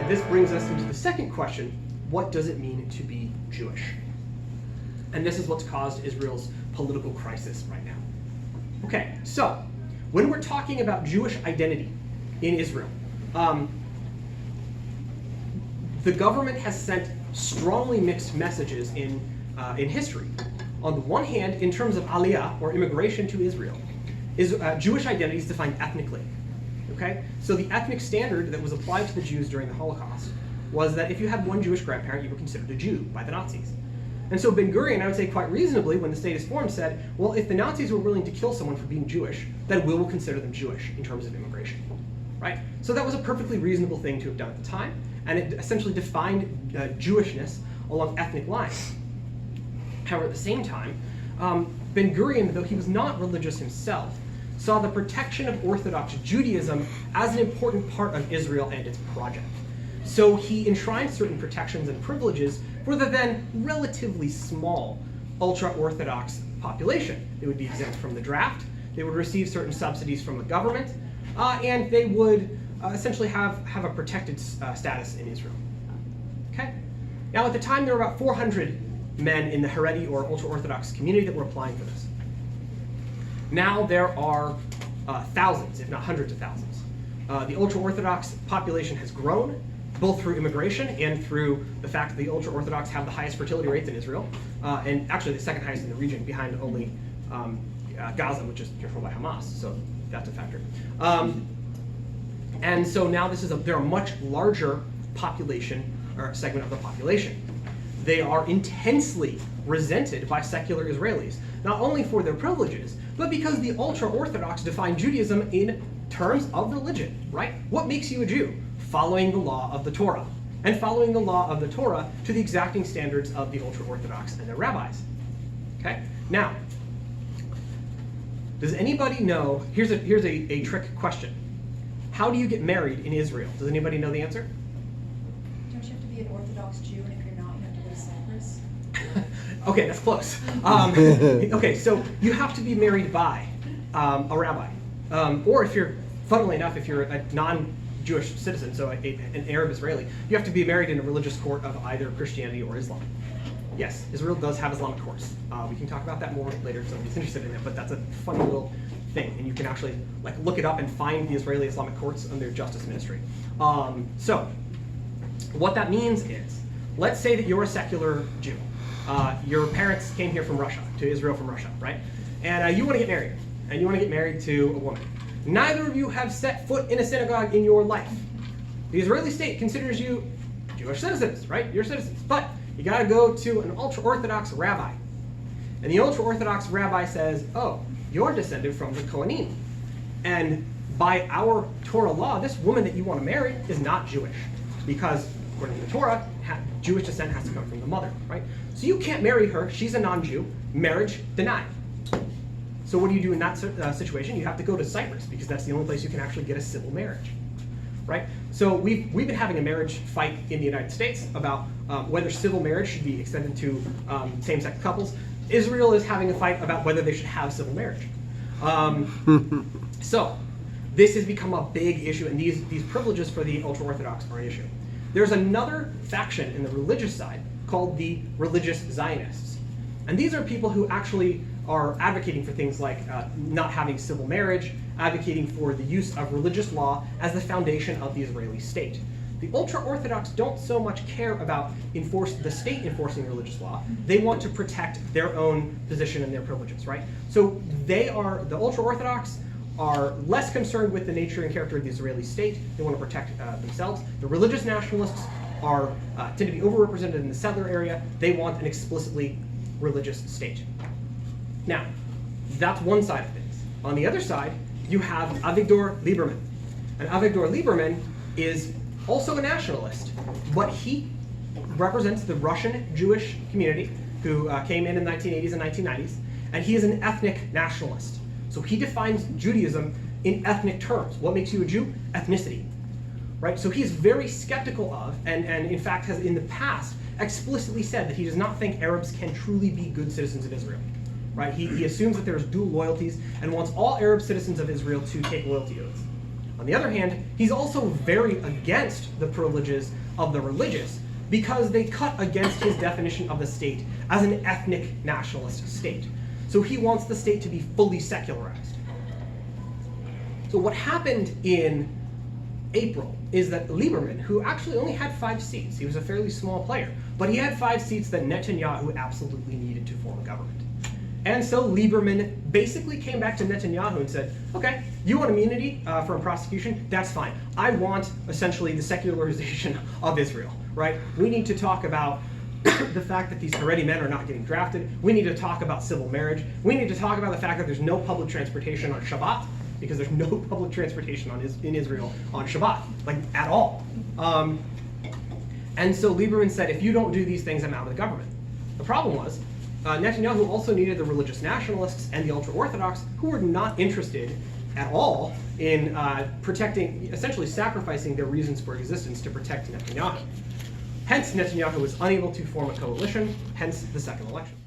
this brings us into the second question: what does it mean to be Jewish? And this is what's caused Israel's political crisis right now. Okay, so when we're talking about Jewish identity in Israel, the government has sent strongly mixed messages in history. On the one hand, in terms of aliyah, or immigration to Israel, Jewish identity is defined ethnically. Okay? So the ethnic standard that was applied to the Jews during the Holocaust was that if you had one Jewish grandparent, you were considered a Jew by the Nazis. And so Ben-Gurion, I would say quite reasonably, when the state is formed, said, well, if the Nazis were willing to kill someone for being Jewish, then we will consider them Jewish in terms of immigration. Right? So that was a perfectly reasonable thing to have done at the time, and it essentially defined Jewishness along ethnic lines. However, at the same time, Ben-Gurion, though he was not religious himself, saw the protection of Orthodox Judaism as an important part of Israel and its project. So he enshrined certain protections and privileges for the then relatively small ultra-Orthodox population. They would be exempt from the draft, they would receive certain subsidies from the government, and they would essentially have a protected status in Israel. Okay? Now at the time there were about 400 men in the Haredi or ultra-Orthodox community that were applying for this. Now there are thousands, if not hundreds of thousands. The ultra-Orthodox population has grown, both through immigration and through the fact that the ultra-Orthodox have the highest fertility rates in Israel, and actually the second highest in the region, behind only Gaza, which is controlled by Hamas, so that's a factor. And so now they're a much larger population, or segment of the population. They are intensely resented by secular Israelis, not only for their privileges, but because the ultra-Orthodox define Judaism in terms of religion, right? What makes you a Jew? Following the law of the Torah, and following the law of the Torah to the exacting standards of the ultra-Orthodox and their rabbis. Okay? Now, does anybody know, here's a trick question. How do you get married in Israel? Does anybody know the answer? Don't you have to be an Orthodox Jew, and if you're not, you have to go to Cyprus? Okay, that's close. Okay, so you have to be married by a rabbi. Or if you're, funnily enough, if you're a non-Jewish citizen, so an Arab Israeli, you have to be married in a religious court of either Christianity or Islam. Yes, Israel does have Islamic courts. We can talk about that more later if somebody's interested in it, but that's a funny little thing, and you can actually look it up and find the Israeli Islamic courts on their justice ministry. So what that means is, let's say that you're a secular Jew. Your parents came here from Russia, to Israel from Russia, right? And you want to get married, and you want to get married to a woman. Neither of you have set foot in a synagogue in your life. The Israeli state considers you Jewish citizens, right? You're citizens, but you got to go to an ultra-Orthodox rabbi. And the ultra-Orthodox rabbi says, oh, you're descended from the Kohanim. And by our Torah law, this woman that you want to marry is not Jewish. Because according to the Torah, Jewish descent has to come from the mother, right? So you can't marry her. She's a non-Jew. Marriage denied. So what do you do in that situation? You have to go to Cyprus, because that's the only place you can actually get a civil marriage, right? So we've been having a marriage fight in the United States about whether civil marriage should be extended to same-sex couples. Israel is having a fight about whether they should have civil marriage. So this has become a big issue, and these privileges for the ultra-Orthodox are an issue. There's another faction in the religious side called the religious Zionists. And these are people who actually are advocating for things like not having civil marriage, advocating for the use of religious law as the foundation of the Israeli state. The ultra-Orthodox don't so much care about the state enforcing religious law. They want to protect their own position and their privileges, right? So the ultra-Orthodox are less concerned with the nature and character of the Israeli state. They want to protect themselves. The religious nationalists tend to be overrepresented in the settler area. They want an explicitly religious state. Now, that's one side of things. On the other side, you have Avigdor Lieberman. And Avigdor Lieberman is also a nationalist, but he represents the Russian Jewish community who came in the 1980s and 1990s, and he is an ethnic nationalist. So he defines Judaism in ethnic terms. What makes you a Jew? Ethnicity, right? So he's very skeptical of, and in fact has in the past explicitly said that he does not think Arabs can truly be good citizens of Israel, right? He assumes that there's dual loyalties and wants all Arab citizens of Israel to take loyalty oaths. On the other hand, he's also very against the privileges of the religious because they cut against his definition of the state as an ethnic nationalist state. So he wants the state to be fully secularized. So what happened in April is that Lieberman, who actually only had 5 seats, he was a fairly small player, but he had 5 seats that Netanyahu absolutely needed to form a government. And so Lieberman basically came back to Netanyahu and said, okay, you want immunity from prosecution? That's fine. I want essentially the secularization of Israel, right? We need to talk about the fact that these Haredi men are not getting drafted. We need to talk about civil marriage. We need to talk about the fact that there's no public transportation on Shabbat, because there's no public transportation in Israel on Shabbat, like at all. And so Lieberman said, if you don't do these things, I'm out of the government. The problem was, Netanyahu also needed the religious nationalists and the ultra-Orthodox, who were not interested at all in protecting, essentially sacrificing their reasons for existence to protect Netanyahu. Hence, Netanyahu was unable to form a coalition, hence the second election.